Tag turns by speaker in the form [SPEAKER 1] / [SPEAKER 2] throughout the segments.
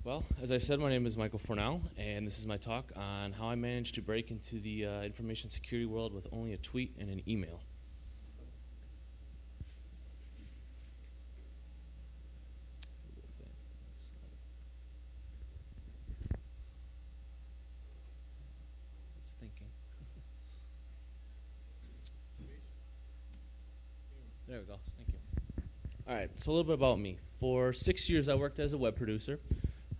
[SPEAKER 1] Well, as I said, my name is Michael Fornal, and this is my talk on how I managed to break into the information security world with only a tweet and an email. It's thinking. There we go. Thank you. All right, so a little bit about me. For 6 years, I worked as a web producer.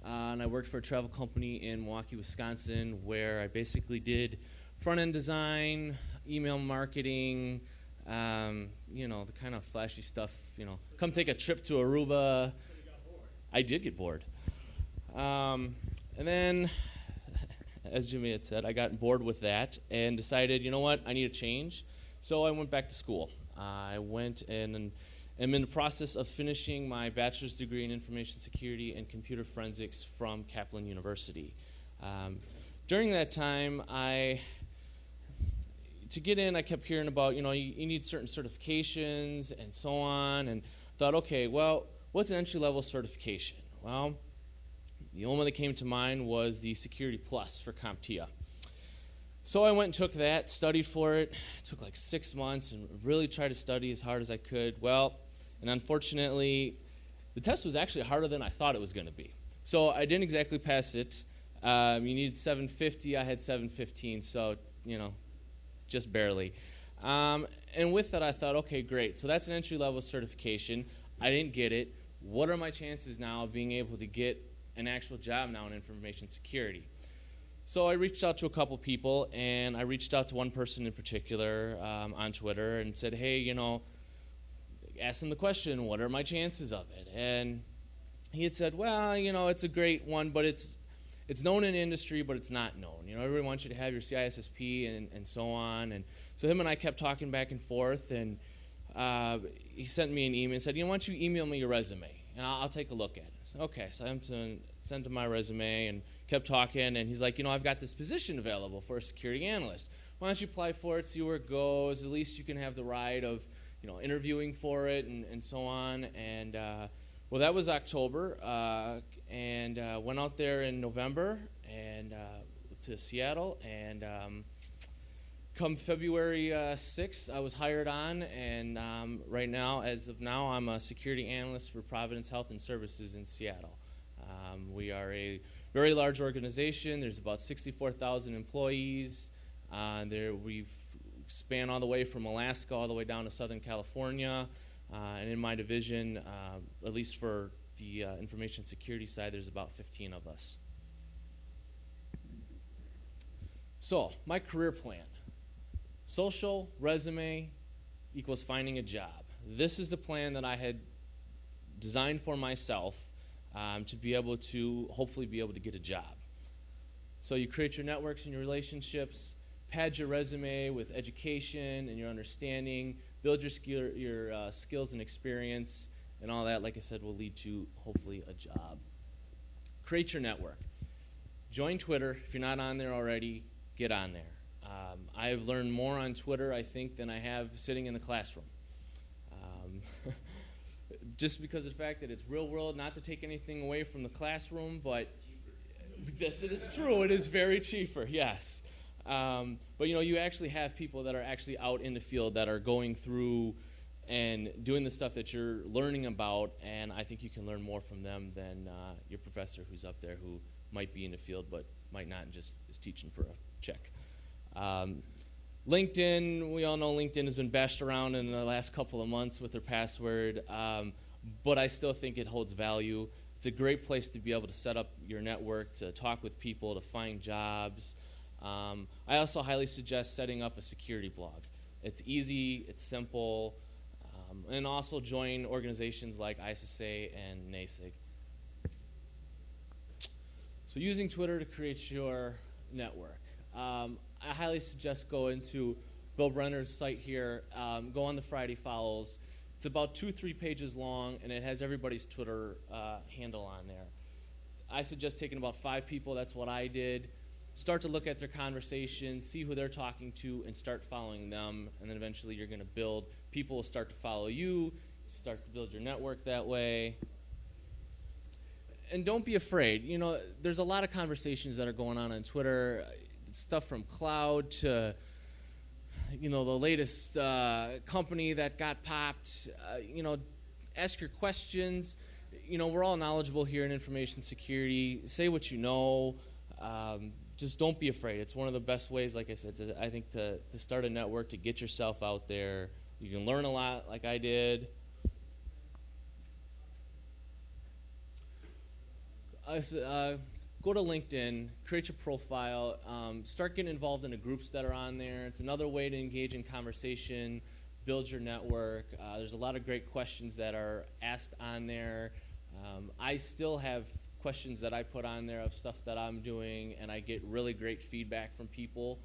[SPEAKER 1] And I worked for a travel company in Milwaukee, Wisconsin, where I basically did front-end design, email marketing, the kind of flashy stuff, come take a trip to Aruba.
[SPEAKER 2] You got bored.
[SPEAKER 1] I did get bored. And then, as Jimmy had said, I got bored with that and decided, you know what, I need a change. So I went back to school. I went and I'm in the process of finishing my bachelor's degree in information security and computer forensics from Kaplan University. During that time, to get in, I kept hearing about, you need certain certifications and so on, and thought, okay, well, what's an entry-level certification? Well, the only one that came to mind was the Security Plus for CompTIA. So I went and took that, studied for it. It took like 6 months and really tried to study as hard as I could. Well, and unfortunately, the test was actually harder than I thought it was going to be. So I didn't exactly pass it. You needed 750. I had 715, so, just barely. And with that, I thought, okay, great. So that's an entry-level certification. I didn't get it. What are my chances now of being able to get an actual job now in information security? So I reached out to a couple people, and I reached out to one person in particular on Twitter and said, hey, asked him the question, what are my chances of it? And he had said, well, it's a great one, but it's known in the industry, but it's not known. Everyone wants you to have your CISSP and so on. And so him and I kept talking back and forth, and he sent me an email and said, why don't you email me your resume, and I'll take a look at it. I said, okay, so I sent him my resume and kept talking, and he's like, I've got this position available for a security analyst. Why don't you apply for it, see where it goes? At least you can have the ride of interviewing for it and so on. And well, that was October, and went out there in November and to Seattle. And come February 6th, I was hired on, and right now, as of now, I'm a security analyst for Providence Health and Services in Seattle. We are a very large organization. There's about 64,000 employees. We've span all the way from Alaska all the way down to Southern California. And in my division, at least for the information security side, there's about 15 of us. So, my career plan. Social, resume, equals finding a job. This is the plan that I had designed for myself to be able to, hopefully be able to get a job. So you create your networks and your relationships, pad your resume with education and your understanding, build your skills and experience, and all that, like I said, will lead to, hopefully, a job. Create your network. Join Twitter. If you're not on there already, get on there. I've learned more on Twitter, I think, than I have sitting in the classroom. Just because of the fact that it's real world, not to take anything away from the classroom, but yes, it is true. It is very cheaper, yes. But you actually have people that are actually out in the field that are going through and doing the stuff that you're learning about, and I think you can learn more from them than your professor who's up there who might be in the field but might not and just is teaching for a check. LinkedIn, we all know LinkedIn has been bashed around in the last couple of months with their password, but I still think it holds value. It's a great place to be able to set up your network, to talk with people, to find jobs. I also highly suggest setting up a security blog. It's easy, it's simple, and also join organizations like ISSA and NASIG. So using Twitter to create your network. I highly suggest go into Bill Brenner's site here, go on the Friday Follows. It's about 2-3 pages long, and it has everybody's Twitter handle on there. I suggest taking about 5 people, that's what I did. Start to look at their conversations, see who they're talking to, and start following them, and then eventually you're going to build, people will start to follow you, start to build your network that way. and don't be afraid. You know, there's a lot of conversations that are going on Twitter, stuff from cloud to, you know, the latest company that got popped. You know, ask your questions. You know, we're all knowledgeable here in information security. Say what you know. Just don't be afraid. It's one of the best ways, like I said, I think to start a network, to get yourself out there. You can learn a lot like I did. Go to LinkedIn, create your profile, start getting involved in the groups that are on there. It's another way to engage in conversation, build your network. There's a lot of great questions that are asked on there. I still have questions that I put on there of stuff that I'm doing, and I get really great feedback from people.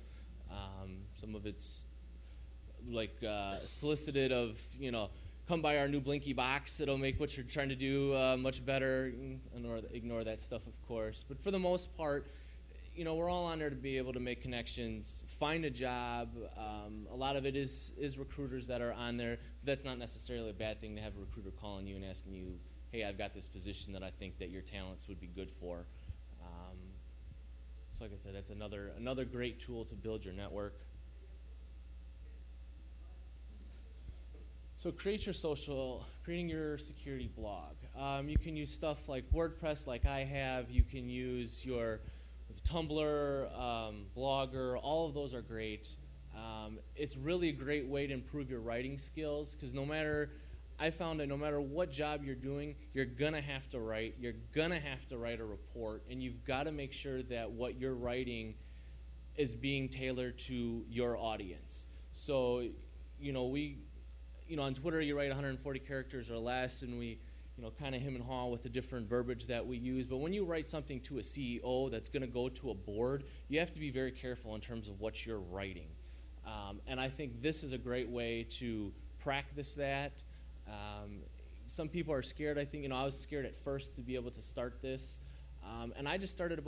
[SPEAKER 1] Some of it's like solicited of, you know, come by our new Blinky box. It'll make what you're trying to do much better. Ignore that stuff, of course. But for the most part, you know, we're all on there to be able to make connections, find a job. A lot of it is recruiters that are on there. That's not necessarily a bad thing to have a recruiter calling you and asking you, hey, I've got this position that I think that your talents would be good for. So like I said, that's another great tool to build your network. So creating your security blog. You can use stuff like WordPress like I have. You can use your Tumblr, Blogger. All of those are great. It's really a great way to improve your writing skills, because I found that no matter what job you're doing, you're going to have to write. You're going to have to write a report, and you've got to make sure that what you're writing is being tailored to your audience. So, you know, on Twitter you write 140 characters or less, and we, you know, kind of hem and haw with the different verbiage that we use. But when you write something to a CEO that's going to go to a board, you have to be very careful in terms of what you're writing. And I think this is a great way to practice that. Some people are scared. I think, you know, I was scared at first to be able to start this. And I just started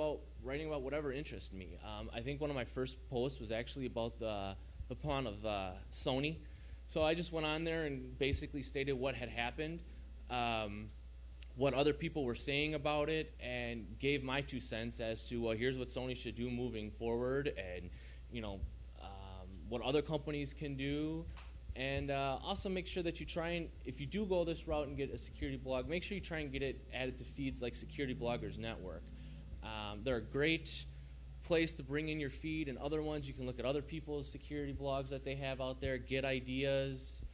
[SPEAKER 1] writing about whatever interested me. I think one of my first posts was actually about the pawn of Sony. So I just went on there and basically stated what had happened, what other people were saying about it, and gave my 2 cents as to, well, here's what Sony should do moving forward, and, you know, what other companies can do. And also make sure that you try and, if you do go this route and get a security blog, make sure you try and get it added to feeds like Security Bloggers Network. They're a great place to bring in your feed, and other ones you can look at other people's security blogs that they have out there, get ideas.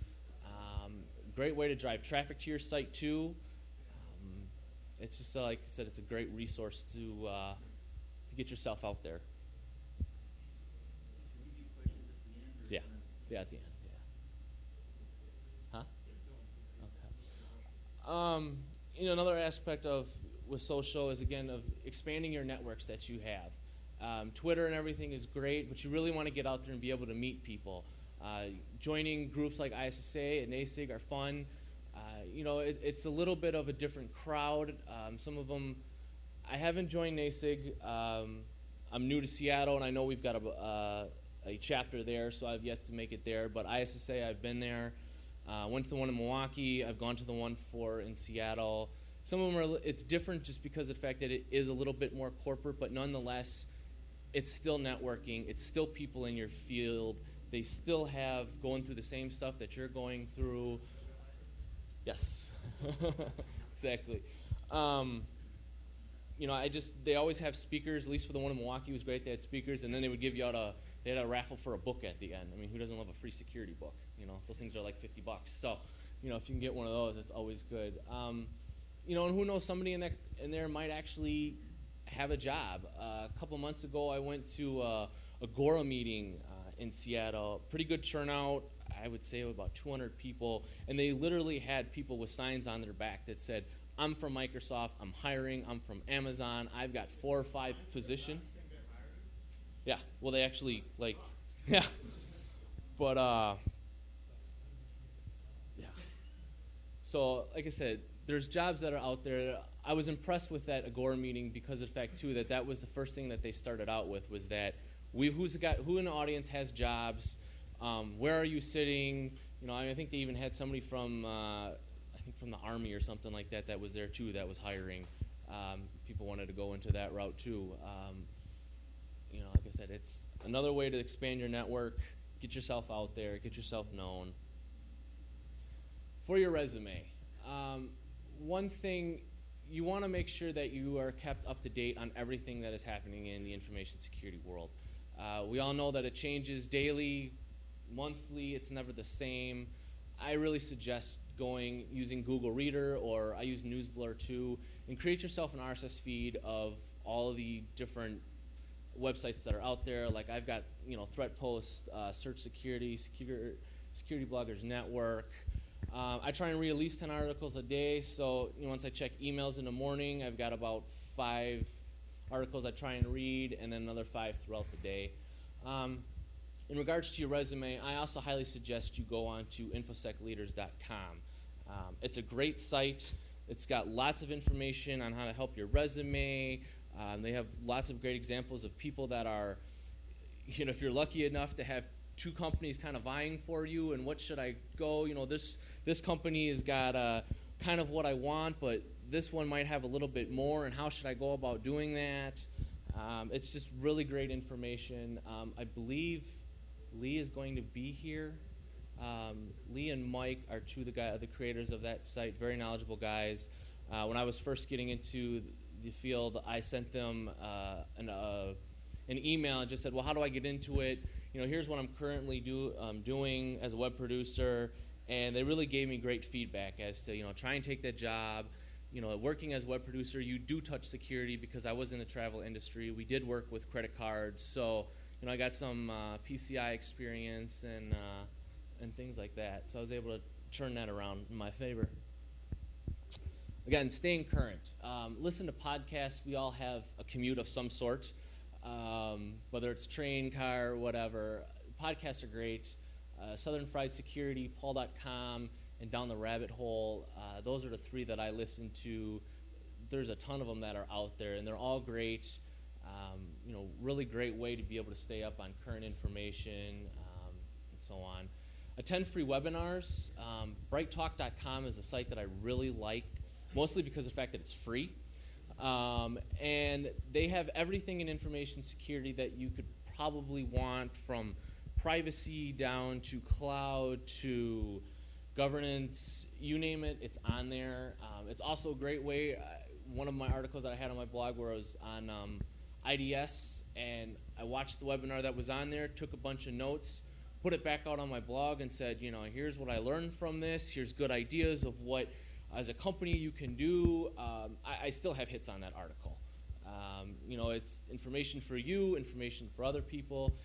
[SPEAKER 1] Great way to drive traffic to your site too. It's just like I said, it's a great resource to get yourself out there. Yeah, at the end. You know, another aspect with social is, again, of expanding your networks that you have. Twitter and everything is great, but you really want to get out there and be able to meet people. Joining groups like ISSA and NASIG are fun. You know, it's a little bit of a different crowd. Some of them, I haven't joined NASIG. I'm new to Seattle, and I know we've got a chapter there, so I've yet to make it there. But ISSA, I've been there. Went to the one in Milwaukee. I've gone to the one in Seattle. Some of them it's different just because of the fact that it is a little bit more corporate, but nonetheless, it's still networking. It's still people in your field. They still have going through the same stuff that you're going through. Yes, exactly. You know, they always have speakers. At least for the one in Milwaukee, it was great. They had speakers, and then they would give you they had a raffle for a book at the end. I mean, who doesn't love a free security book? You know, those things are like $50. So, you know, if you can get one of those, it's always good. You know, and who knows, somebody in there might actually have a job. A couple months ago, I went to a Agora meeting in Seattle. Pretty good turnout. I would say about 200 people, and they literally had people with signs on their back that said, "I'm from Microsoft. I'm hiring. I'm from Amazon. I've got 4 or 5 positions." Yeah. Well, they actually yeah. But yeah. So, like I said, there's jobs that are out there. I was impressed with that Agora meeting because of the fact too that was the first thing that they started out with, was that who in the audience has jobs, where are you sitting? You know, I think they even had somebody from from the Army or something like that was there too that was hiring. People wanted to go into that route too. Like I said, it's another way to expand your network, get yourself out there, get yourself known. For your resume, one thing, you want to make sure that you are kept up to date on everything that is happening in the information security world. We all know that it changes daily, monthly, it's never the same. I really suggest using Google Reader, or I use NewsBlur too, and create yourself an RSS feed of all the different websites that are out there. Like I've got, Threat Post, Search Security, Security Bloggers Network. I try and read at least 10 articles a day, so once I check emails in the morning, I've got about 5 articles I try and read, and then another 5 throughout the day. In regards to your resume, I also highly suggest you go on to infosecleaders.com. It's a great site. It's got lots of information on how to help your resume. They have lots of great examples of people that are, if you're lucky enough to have 2 companies kind of vying for you, and what should I go? This company has got kind of what I want, but this one might have a little bit more, and how should I go about doing that? It's just really great information. I believe Lee is going to be here. Lee and Mike are 2 of the creators of that site, very knowledgeable guys. When I was first getting into the field, I sent them an email and just said, well, how do I get into it? Here's what I'm currently doing as a web producer. And they really gave me great feedback as to, try and take that job. Working as a web producer, you do touch security, because I was in the travel industry. We did work with credit cards. So, I got some PCI experience and things like that. So I was able to turn that around in my favor. Again, staying current. Listen to podcasts. We all have a commute of some sort, whether it's train, car, whatever. Podcasts are great. Southern Fried Security, Paul.com, and Down the Rabbit Hole. Those are the 3 that I listen to. There's a ton of them that are out there, and they're all great. Really great way to be able to stay up on current information and so on. Attend free webinars. BrightTalk.com is a site that I really like, mostly because of the fact that it's free. And they have everything in information security that you could probably want, from privacy down to cloud to governance, you name it, it's on there. It's also a great way. One of my articles that I had on my blog where I was on IDS, and I watched the webinar that was on there, took a bunch of notes, put it back out on my blog and said, here's what I learned from this, here's good ideas of what, as a company, you can do. I still have hits on that article. It's information for you, information for other people.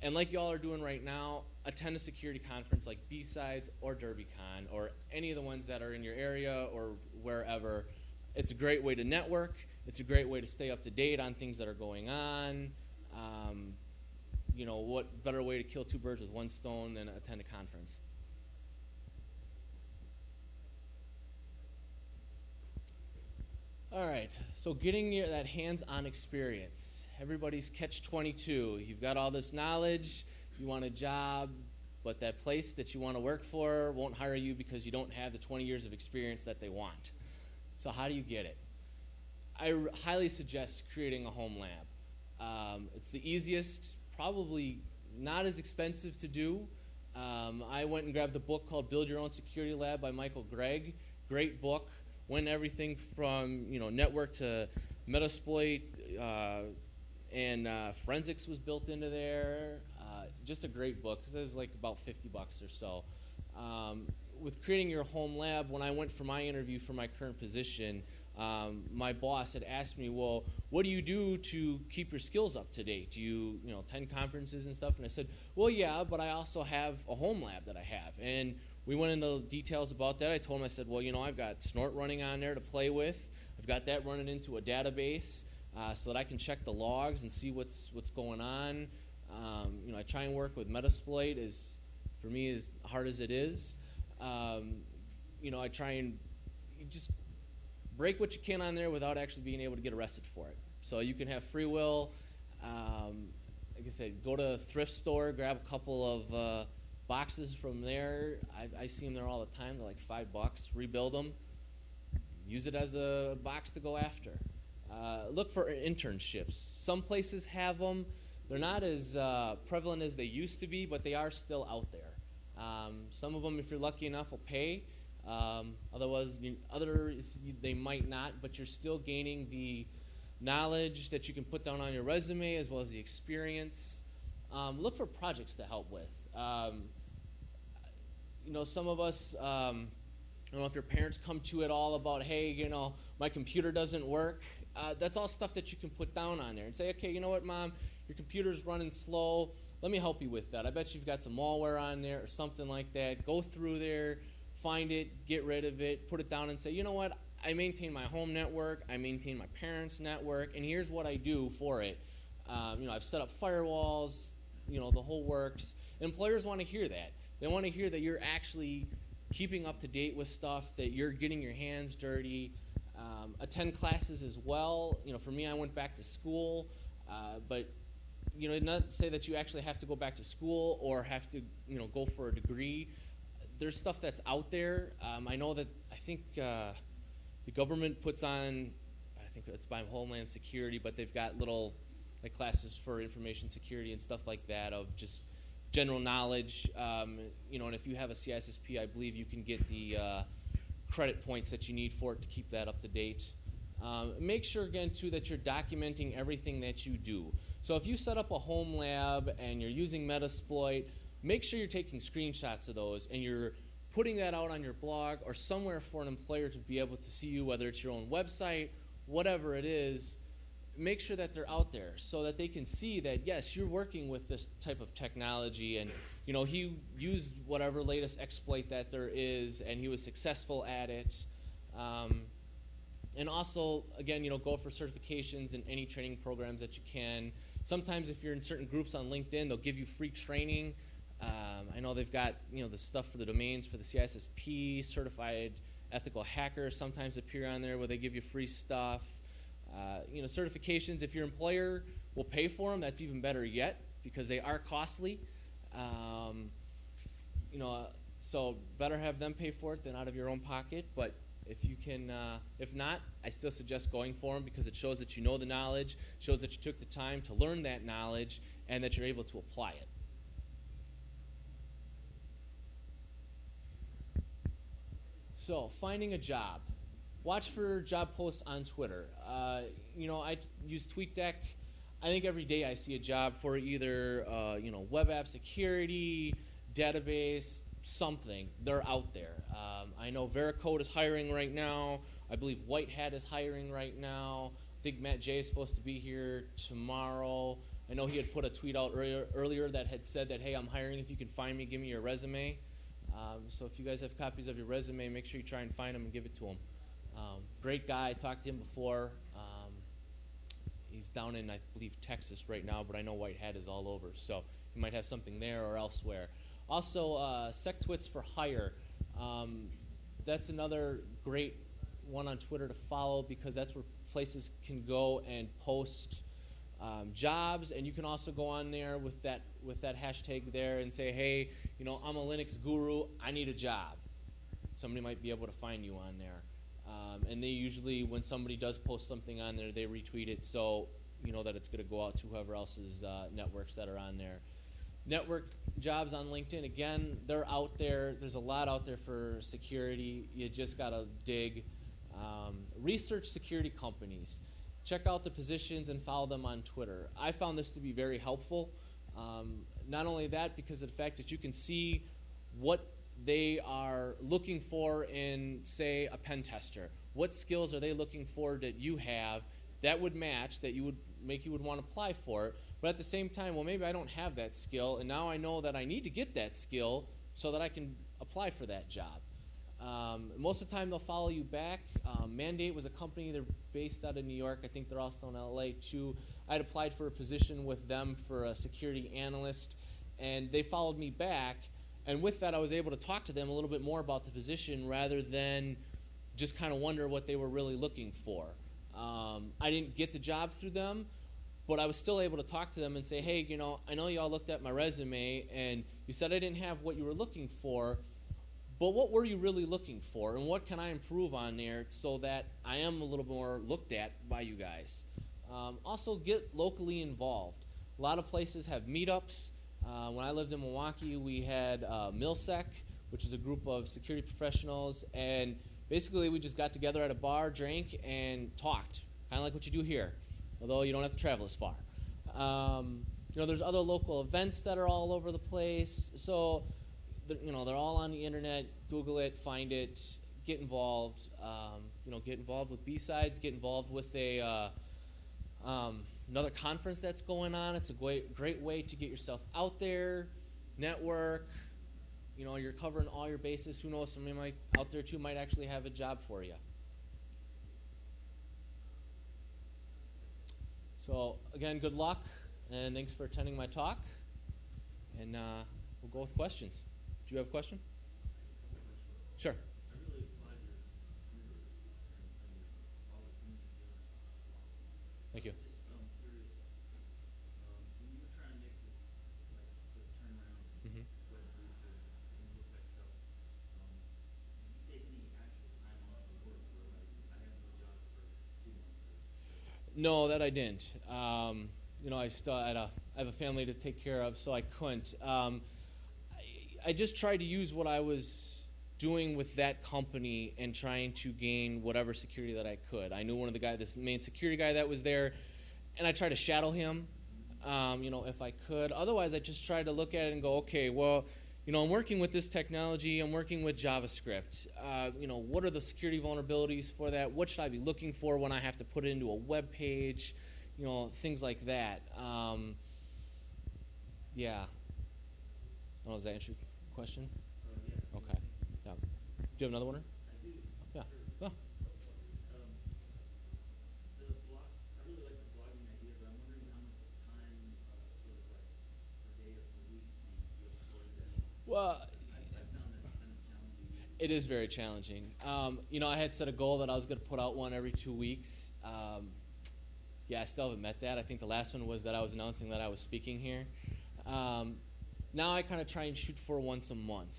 [SPEAKER 1] And like y'all are doing right now, attend a security conference like BSides or DerbyCon, or any of the ones that are in your area or wherever. It's a great way to network. It's a great way to stay up to date on things that are going on. What better way to kill 2 birds with 1 stone than attend a conference? All right, so getting that hands-on experience. Everybody's catch-22. You've got all this knowledge, you want a job, but that place that you want to work for won't hire you because you don't have the 20 years of experience that they want. So how do you get it? I highly suggest creating a home lab. It's the easiest, probably not as expensive to do. I went and grabbed a book called Build Your Own Security Lab by Michael Gregg. Great book. Went everything from network to Metasploit, and forensics was built into there. Just a great book. It was like about $50 or so. With creating your home lab, when I went for my interview for my current position, my boss had asked me, well, what do you do to keep your skills up to date? Do you attend conferences and stuff? And I said, well, yeah, but I also have a home lab that I have. And we went into details about that. I told him, I said, well, I've got Snort running on there to play with. I've got that running into a database so that I can check the logs and see what's going on. I try and work with Metasploit, for me, as hard as it is. I try and just break what you can on there without actually being able to get arrested for it. So you can have free will. Like I said, go to a thrift store, grab a couple of boxes from there. I see them there all the time. They're like $5. Rebuild them. use it as a box to go after. Look for internships. Some places have them. They're not as prevalent as they used to be, but they are still out there. Some of them, if you're lucky enough, will pay. Otherwise, others they might not, but you're still gaining the knowledge that you can put down on your resume as well as the experience. Look for projects to help with. Some of us, I don't know if your parents come to it all about, hey, my computer doesn't work. That's all stuff that you can put down on there and say, okay, you know what, Mom, your computer's running slow. Let me help you with that. I bet you've got some malware on there or something like that. Go through there, find it, get rid of it, put it down and say, you know what, I maintain my home network, I maintain my parents' network, and here's what I do for it. I've set up firewalls, the whole works. Employers want to hear that. They want to hear that you're actually keeping up to date with stuff, that you're getting your hands dirty. Attend classes as well. For me, I went back to school, but not say that you actually have to go back to school or have to go for a degree. There's stuff that's out there. I know that I think the government puts on, I think it's by Homeland Security, but they've got little classes for information security and stuff like that of just general knowledge. And if you have a CISSP, I believe you can get the credit points that you need for it to keep that up to date. Make sure, again, too, that you're documenting everything that you do. So if you set up a home lab and you're using Metasploit, make sure you're taking screenshots of those and you're putting that out on your blog or somewhere for an employer to be able to see you, whether it's your own website, whatever it is. Make sure that they're out there so that they can see that, yes, you're working with this type of technology and he used whatever latest exploit that there is and he was successful at it. And also, again, go for certifications and any training programs that you can. Sometimes if you're in certain groups on LinkedIn, they'll give you free training. I know they've got the stuff for the domains for the CISSP, certified ethical hackers sometimes appear on there where they give you free stuff. Certifications, if your employer will pay for them, that's even better yet because they are costly. So better have them pay for it than out of your own pocket. But if you can, if not, I still suggest going for them because it shows that you know the knowledge, shows that you took the time to learn that knowledge, and that you're able to apply it. So, finding a job. Watch for job posts on Twitter. I use TweetDeck. I think every day I see a job for either web app security, database, something. They're out there. I know Veracode is hiring right now. I believe White Hat is hiring right now. I think Matt J is supposed to be here tomorrow. I know he had put a tweet out earlier that had said that, hey, I'm hiring. If you can find me, give me your resume. So if you guys have copies of your resume, make sure you try and find him and give it to him. Great guy. I talked to him before. He's down in, I believe, Texas right now, but I know White Hat is all over. So he might have something there or elsewhere. Also, SecTwits for Hire. That's another great one on Twitter to follow because that's where places can go and post jobs, and you can also go on there with that hashtag there and say, hey, I'm a Linux guru, I need a job. Somebody might be able to find you on there. And they usually, when somebody does post something on there, they retweet it so you know that it's going to go out to whoever else's networks that are on there. Network jobs on LinkedIn, again, they're out there. There's a lot out there for security. You just got to dig. Research security companies. Check out the positions and follow them on Twitter. I found this to be very helpful. Not only that, because of the fact that you can see what they are looking for in, say, a pen tester. What skills are they looking for that you have that would match, that you would make you would want to apply for it? But at the same time, well, maybe I don't have that skill, and now I know that I need to get that skill so that I can apply for that job. Most of the time, they'll follow you back. Mandate was a company. They're based out of New York. I think they're also in LA, too. I'd applied for a position with them for a security analyst, and they followed me back. And with that, I was able to talk to them a little bit more about the position rather than just kind of wonder what they were really looking for. I didn't get the job through them, but I was still able to talk to them and say, hey, I know you all looked at my resume, and you said I didn't have what you were looking for, but what were you really looking for, and what can I improve on there so that I am a little more looked at by you guys? Also, get locally involved. A lot of places have meetups. When I lived in Milwaukee, we had MilSec, which is a group of security professionals, and basically we just got together at a bar, drank, and talked, kind of like what you do here, although you don't have to travel as far. There's other local events that are all over the place, so they're all on the internet. Google it, find it, get involved. Get involved with BSides, get involved with another conference that's going on. It's a great way to get yourself out there, network. You're covering all your bases. Who knows, somebody out there too might actually have a job for you. So again, good luck, and thanks for attending my talk. And we'll go with questions. Do you have a question? Sure. Thank you. No, that I didn't. I have a family to take care of, so I couldn't. I just tried to use what I was doing with that company and trying to gain whatever security that I could. I knew one of the guys, this main security guy that was there, and I tried to shadow him, if I could. Otherwise, I just tried to look at it and go, okay, well, I'm working with this technology. I'm working with JavaScript. What are the security vulnerabilities for that? What should I be looking for when I have to put it into a web page? Things like that. Yeah. Oh, does that answer your question?
[SPEAKER 2] Yeah.
[SPEAKER 1] Okay. Yeah. Do you have another one?
[SPEAKER 2] I do.
[SPEAKER 1] Yeah.
[SPEAKER 2] Sure.
[SPEAKER 1] Yeah.
[SPEAKER 2] The blog, I really like the blogging idea, but I'm wondering how much time, sort of like per day or per week, you have for that.
[SPEAKER 1] Well,
[SPEAKER 2] I found that kind of challenging.
[SPEAKER 1] it is very challenging. I had set a goal that I was going to put out one every 2 weeks. I still haven't met that. I think the last one was that I was announcing that I was speaking here. Now I kind of try and shoot for once a month.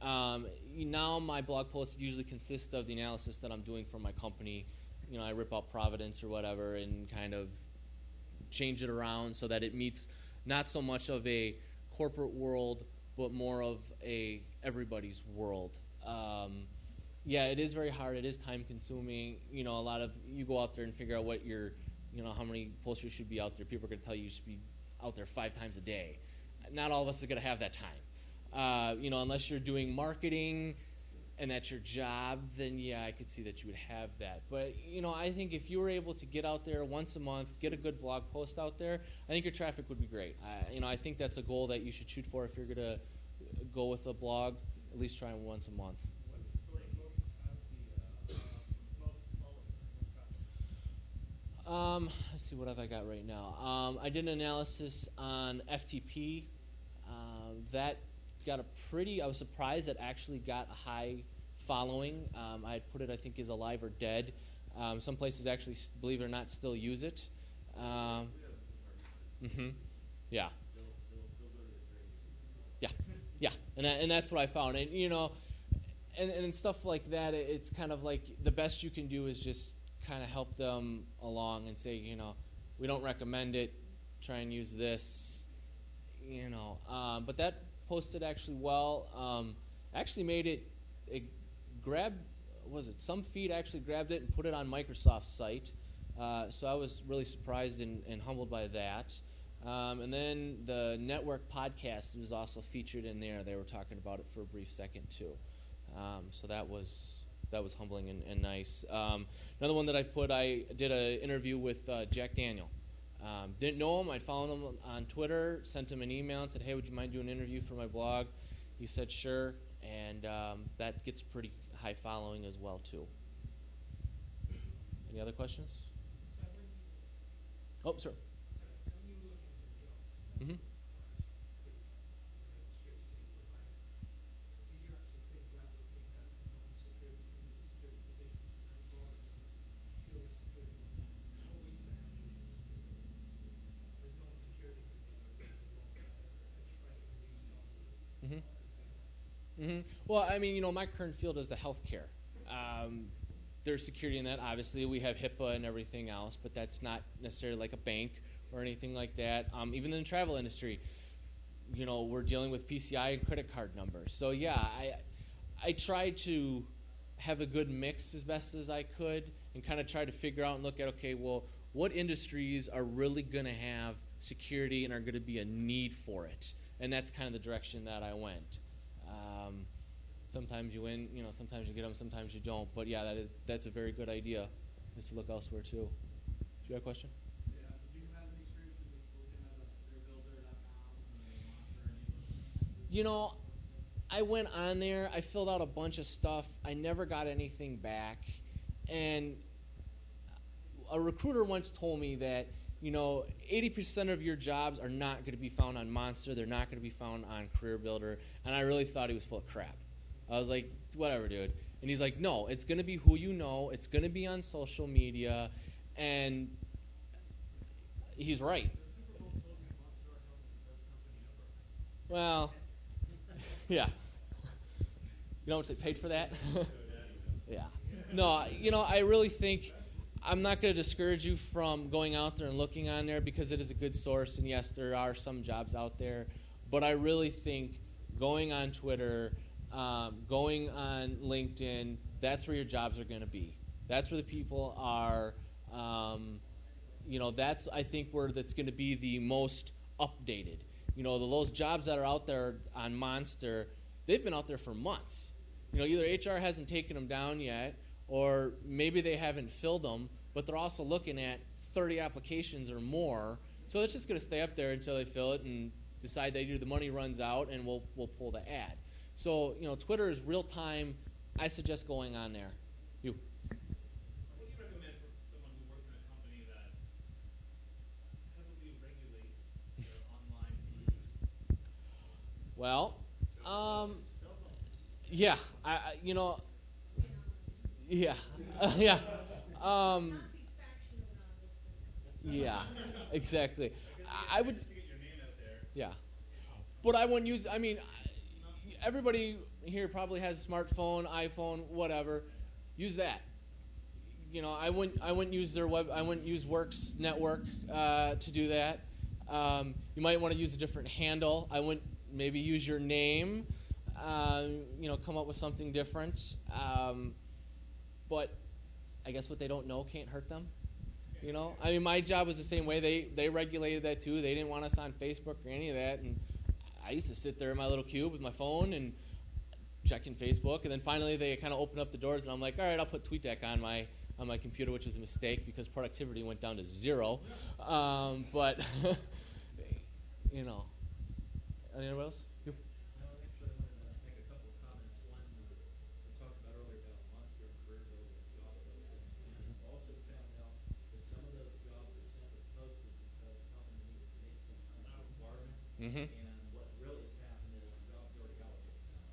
[SPEAKER 1] Now my blog posts usually consist of the analysis that I'm doing for my company. I rip out Providence or whatever and kind of change it around so that it meets not so much of a corporate world, but more of a everybody's world. It is very hard. It is time consuming. A lot of you go out there and figure out what your, how many posters should be out there. People are going to tell you should be out there 5 times a day. Not all of us are going to have that time. Unless you're doing marketing and that's your job, then I could see that you would have that. But, I think if you were able to get out there once a month, get a good blog post out there, I think your traffic would be great. I think that's a goal that you should shoot for if you're going to go with a blog, at least try once a month. Let's see, what have I got right now? I did an analysis on FTP. That got I was surprised it actually got a high following. I had put it, I think, as alive or dead. Some places actually, believe it or not, still use it. Yeah. Yeah, and that's what I found. And, and stuff like that, it's kind of like the best you can do is just kind of help them along and say, we don't recommend it, try and use this, but that posted actually well. Actually made it grabbed, some feed actually grabbed it and put it on Microsoft's site. So I was really surprised and humbled by that. And then the network podcast was also featured in there. They were talking about it for a brief second too. So that was humbling and nice. Another one that I did an interview with Jack Daniel. Didn't know him. I'd followed him on Twitter, sent him an email and said, hey, would you mind doing an interview for my blog? He said, sure, and that gets pretty high following as well, too. Any other questions? Oh, sir. Mm-hmm. Well, I mean, my current field is the healthcare. There's security in that. Obviously, we have HIPAA and everything else, but that's not necessarily like a bank or anything like that. Even in the travel industry, we're dealing with PCI and credit card numbers. So yeah, I tried to have a good mix as best as I could and kind of try to figure out and look at, okay, well, what industries are really going to have security and are going to be a need for it? And that's kind of the direction that I went. Sometimes you win, sometimes you get them, sometimes you don't. But yeah, that's a very good idea, is to look elsewhere too. Do you have a question?
[SPEAKER 2] Yeah. Did you have any experiences with looking at careerbuilder.com or Monster or any of those?
[SPEAKER 1] I went on there, I filled out a bunch of stuff, I never got anything back, and a recruiter once told me that 80% of your jobs are not going to be found on Monster, they're not going to be found on CareerBuilder, and I really thought he was full of crap. I was like, whatever, dude. And he's like, no, it's going to be who you know, it's going to be on social media, and he's right. Well, yeah. You don't get paid for that? Yeah. No, I really think I'm not going to discourage you from going out there and looking on there because it is a good source, and yes, there are some jobs out there, but I really think going on Twitter, going on LinkedIn, that's where your jobs are going to be. That's where the people are. That's, I think, where that's going to be the most updated. Those jobs that are out there on Monster, they've been out there for months. Either HR hasn't taken them down yet, or maybe they haven't filled them, but they're also looking at 30 applications or more. So it's just going to stay up there until they fill it and decide that either the money runs out and we'll pull the ad. So, Twitter is real time. I suggest going on there. You.
[SPEAKER 2] What do you recommend for someone who works in a company that heavily regulates their online communities?
[SPEAKER 1] Well, yeah, yeah, yeah, yeah, exactly. I would,
[SPEAKER 2] Just to get your name out there.
[SPEAKER 1] yeah, but I wouldn't use. I mean, everybody here probably has a smartphone, iPhone, whatever. Use that. I wouldn't use their web. I wouldn't use Works Network to do that. You might want to use a different handle. I wouldn't maybe use your name. Come up with something different. But I guess what they don't know can't hurt them. I mean, my job was the same way. They regulated that too. They didn't want us on Facebook or any of that. And I used to sit there in my little cube with my phone and checking Facebook. And then finally they kind of opened up the doors, and I'm like, all right, I'll put TweetDeck on my computer, which was a mistake because productivity went down to 0. But anyone else? You?
[SPEAKER 2] No, actually, I wanted to make a couple of comments. One, we talked about earlier about Monster and CareerBuilder and job postings. And also found out that some of those jobs are simply posted because the company needs to meet some kind of requirement.
[SPEAKER 1] Mm-hmm.
[SPEAKER 2] And what really has happened is the jobs are already allocated to them.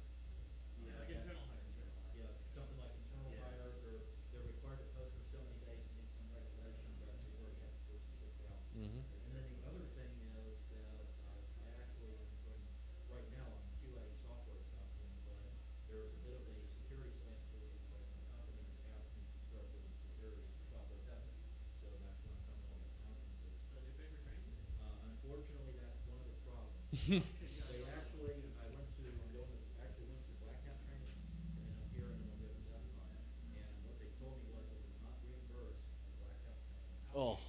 [SPEAKER 2] Yeah, like internal hires. Yeah, something like internal hires, or they're required to post for so many days to meet some regulation, but they've already had the person picked out.
[SPEAKER 1] Mm-hmm.
[SPEAKER 2] And then the other thing is that I actually am doing, right now I'm QA software testing, but there's a bit of a security slant to it because my company has asked me to start doing security software testing. So that's when I'm coming to all the conferences. So they pay for training? Unfortunately, that's one of the problems. They actually, I'm going to Black Hat training, and then I'm here and then I'll go to DEFCON. And what they told me was it was not reimbursed the Black Hat training.
[SPEAKER 1] Oh.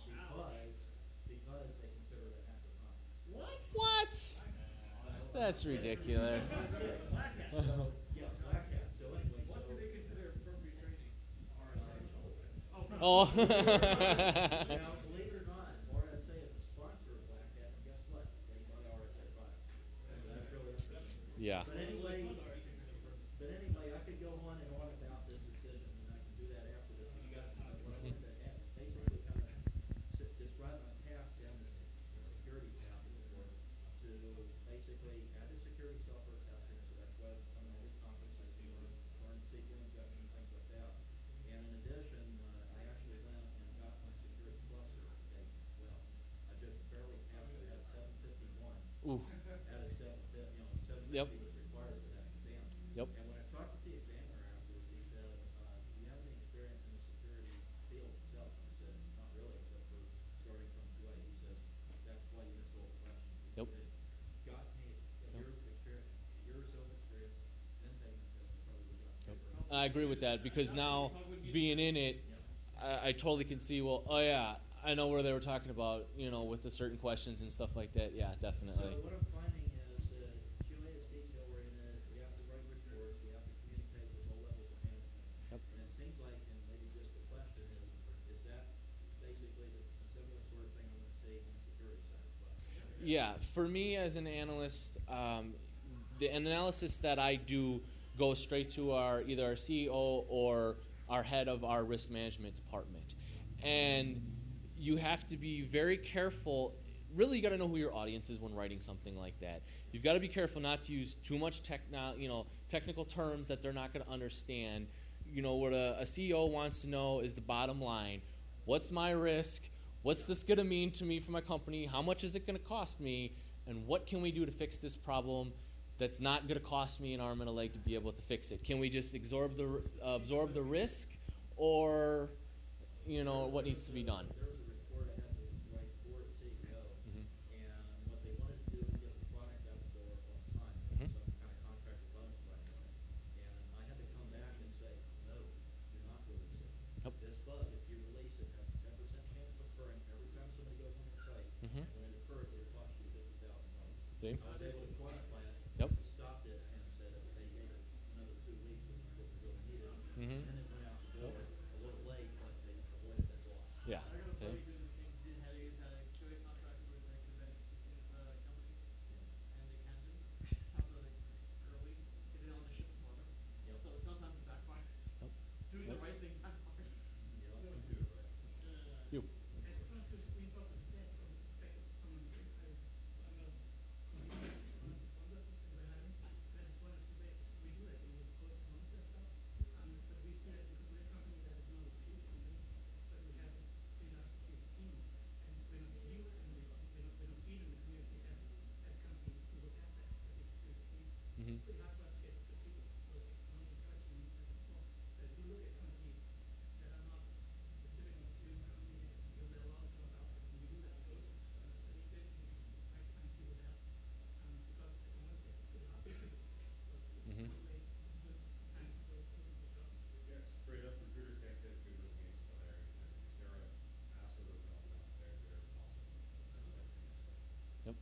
[SPEAKER 2] Because they consider it a hacker conference.
[SPEAKER 1] What? That's ridiculous.
[SPEAKER 2] Black Hat. So, yeah, Black Hat. So anyway, what do they consider appropriate training? RSA.
[SPEAKER 1] Oh.
[SPEAKER 2] Now, believe it or not, RSA is a sponsor of Black Hat, and guess what? They buy RSA products. So that's really interesting.
[SPEAKER 1] Yeah.
[SPEAKER 2] But anyway, I could go on and on about this decision, and I can do that after this. But you guys, what I wanted to add, basically kind of describe my path down the security path, as it were, to basically add the security software testing. So that's why I'm coming to all these conferences to learn SQL injection and things like that. And in addition, I actually went and got my security plus certification as well. I just barely passed it at 751.
[SPEAKER 1] Ooh.
[SPEAKER 2] Out of 750, 750
[SPEAKER 1] Yep.
[SPEAKER 2] was required to
[SPEAKER 1] I agree with that because now being in it, I totally can see. Well, oh yeah, I know where they were talking about. With the certain questions and stuff like that. Yeah, definitely.
[SPEAKER 2] So what I'm finding is that QA is detail oriented. We have to write reports. We have to communicate with all levels of management.
[SPEAKER 1] Yep.
[SPEAKER 2] And it seems like, and maybe just the question is that basically the similar sort of thing I'm going to see on the security side as well?
[SPEAKER 1] Yeah, for me as an analyst, the analysis that I do goes straight to either our CEO or our head of our risk management department. And you have to be very careful. Really, you got to know who your audience is when writing something like that. You've got to be careful not to use too much technical terms that they're not going to understand. What a CEO wants to know is the bottom line. What's my risk? What's this going to mean to me for my company? How much is it going to cost me? And what can we do to fix this problem that's not going to cost me an arm and a leg to be able to fix it? Can we just absorb the risk, or what needs to be done?
[SPEAKER 2] There was a report I had to write for the CEO, and what they wanted to do was get the product out the door on time. There was some kind of contractor bonus running on it. And I had to come back and say, no, do not release it.
[SPEAKER 1] Yep.
[SPEAKER 2] This bug, if you release it, has a 10% chance of occurring every time somebody goes on your site. And when it occurs, it'll cost you $50,000.
[SPEAKER 1] See?
[SPEAKER 2] I was able to quantify it,
[SPEAKER 1] Yep.
[SPEAKER 2] stopped it, and said that they gave it another 2 weeks, which is what we really needed. And then it went out the door a little late, but they avoided that loss.
[SPEAKER 1] Yeah.
[SPEAKER 3] I got a
[SPEAKER 1] See?
[SPEAKER 3] buddy doing the same thing. Had a QA contractor with like an event company, and they canceled after like early. They did all the shipping for them.
[SPEAKER 2] Yep.
[SPEAKER 3] So sometimes it backfires.
[SPEAKER 1] Yep.
[SPEAKER 3] Doing the right thing backfires.
[SPEAKER 2] Yeah, let's do it right.
[SPEAKER 1] You.
[SPEAKER 4] I just wanted to reinforce what you said from the perspective of someone who is I'm a one of the sponsors that we're having. And I just wanted to say we do that, we code monster stuff. But we see that because we're a company that is not a security company, but we have a pretty large security team. And we're not viewed and we're not seen in the community as companies who look at that as a security team. It's pretty hard for us to get good people. So I want to encourage you, as before, that if you look at companies that are not specific on security company, you're better off to know about it. And we do that code. So we did, we try to find people there. Because I don't want to say it's pretty hard. So it's a way good time to go looking for jobs.
[SPEAKER 5] Yeah, straight up, recruiters can't get good reviews for hiring managers. There are absolute numbers out there that are awesome.
[SPEAKER 1] Yep.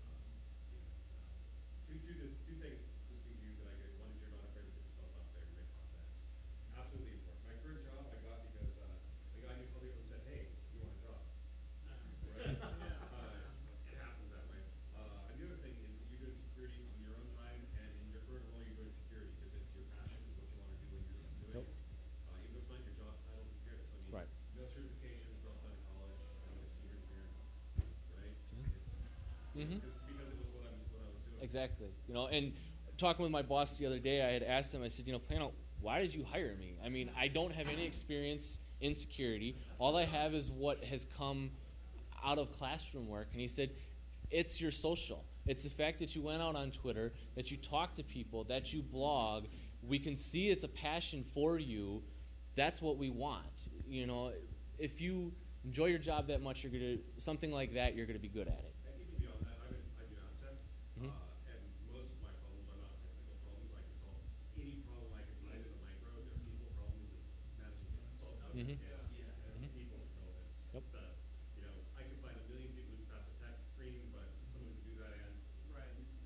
[SPEAKER 5] Two things listening to you that I get. One is you're not afraid to put yourself out there and make contacts. Absolutely important. My current job I got because the guy who called me up and said, "Hey, you want a job?" Right? It happens that way. And the other thing is that you're doing security on your own time, and in your current role, you're doing security because it's your passion, it's what you want to do, and you're just doing
[SPEAKER 1] Yep.
[SPEAKER 5] it. Even though it's not your job title, who cares? I mean,
[SPEAKER 1] Right.
[SPEAKER 5] no certifications, not done in college, and it's here, right? Because it was what I was doing.
[SPEAKER 1] Exactly. And talking with my boss the other day, I had asked him. I said, Plano, why did you hire me? I mean, I don't have any experience in security. All I have is what has come out of classroom work. And he said, it's your social. It's the fact that you went out on Twitter, that you talk to people, that you blog. We can see it's a passion for you. That's what we want. If you enjoy your job that much, something like that, you're gonna be good at it.
[SPEAKER 5] And even beyond that, I do AppSec, and most of my problems are not technical problems. I can solve any problem I can find in the micro. They're people problems and managing to solve them. And people know this.
[SPEAKER 1] Yep.
[SPEAKER 5] I can find a million people who pass a text screen, but someone who can do that and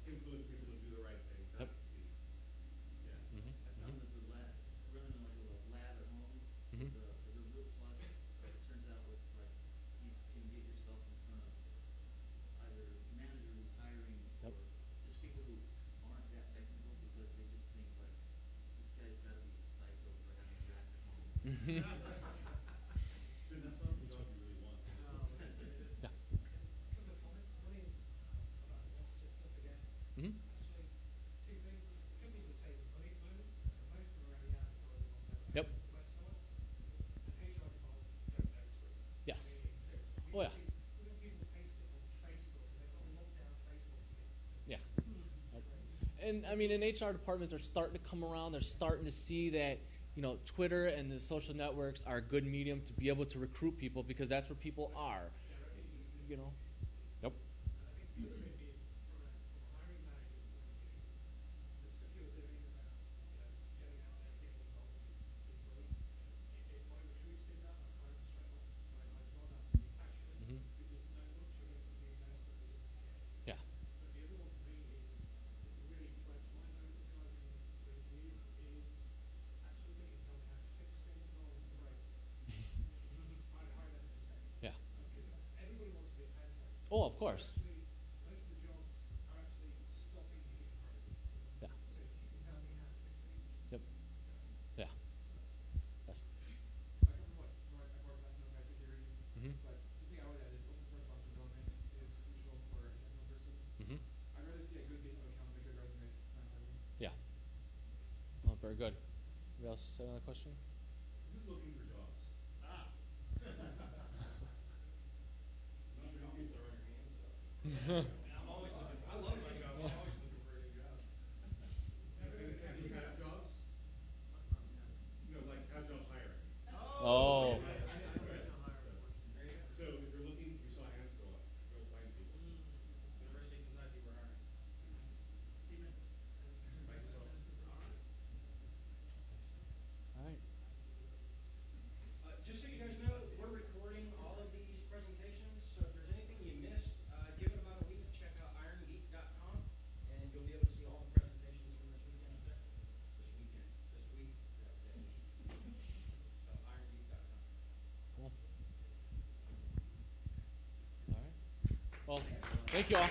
[SPEAKER 5] influence people to do the right thing. That's
[SPEAKER 2] I found that the lab, running like a lab at home is a real plus. It turns out with you can get yourself in front of either manager who's hiring or just people who aren't that technical because they just think like this guy's got to be psycho for having a rack at home.
[SPEAKER 5] Dude, that's not the job you really want.
[SPEAKER 1] Yeah.
[SPEAKER 4] Couple of comments. One is about the box system again. Actually, two things. Companies are saving money at the moment. Most of them are already advertising on their
[SPEAKER 1] Yep.
[SPEAKER 4] websites. And HR departments don't notice it.
[SPEAKER 1] Yes.
[SPEAKER 4] We
[SPEAKER 1] Oh, yeah.
[SPEAKER 4] We got people pasting on Facebook, and they've got locked down Facebook again.
[SPEAKER 1] Yeah. And I mean, and HR departments are starting to come around. They're starting to see that Twitter and the social networks are a good medium to be able to recruit people because that's where people are. Yep.
[SPEAKER 4] I think the other thing is, from a hiring manager's point of view, the stuff you're doing about, getting out there, getting involved,
[SPEAKER 1] of course.
[SPEAKER 4] Most of the jobs are actually stopping you getting hired.
[SPEAKER 1] Yeah.
[SPEAKER 4] So if you can tell me how to fix things.
[SPEAKER 1] Yep. Yeah. Yes.
[SPEAKER 6] I come from like more technical side security,
[SPEAKER 1] Mhm.
[SPEAKER 6] but the thing I would add is open source software development is crucial for a technical person.
[SPEAKER 1] Mhm.
[SPEAKER 6] I'd rather see a good GitHub account than a good resume, frankly.
[SPEAKER 1] Yeah. Oh, very good. Anybody else have another question?
[SPEAKER 5] Who's looking for jobs?
[SPEAKER 2] Ah.
[SPEAKER 5] Not sure you can throw your hands up.
[SPEAKER 2] I'm always looking, I love my job, I'm always looking for a new job.
[SPEAKER 5] Have you had jobs? No, like casual hiring.
[SPEAKER 1] Oh.
[SPEAKER 2] I don't hire, unfortunately. There you go.
[SPEAKER 5] So if you're looking, you saw hands go up, go find people.
[SPEAKER 2] University of Kentucky, we're hiring.
[SPEAKER 4] Amen.
[SPEAKER 2] Thank you so much.
[SPEAKER 1] All right.
[SPEAKER 2] Just so you guys know, we're recording all of these presentations, so if there's anything you missed, give it about a week, check out irongeek.com, and you'll be able to see all the presentations from this weekend up there. This week. So irongeek.com.
[SPEAKER 1] Cool. All right. Well, thank you all.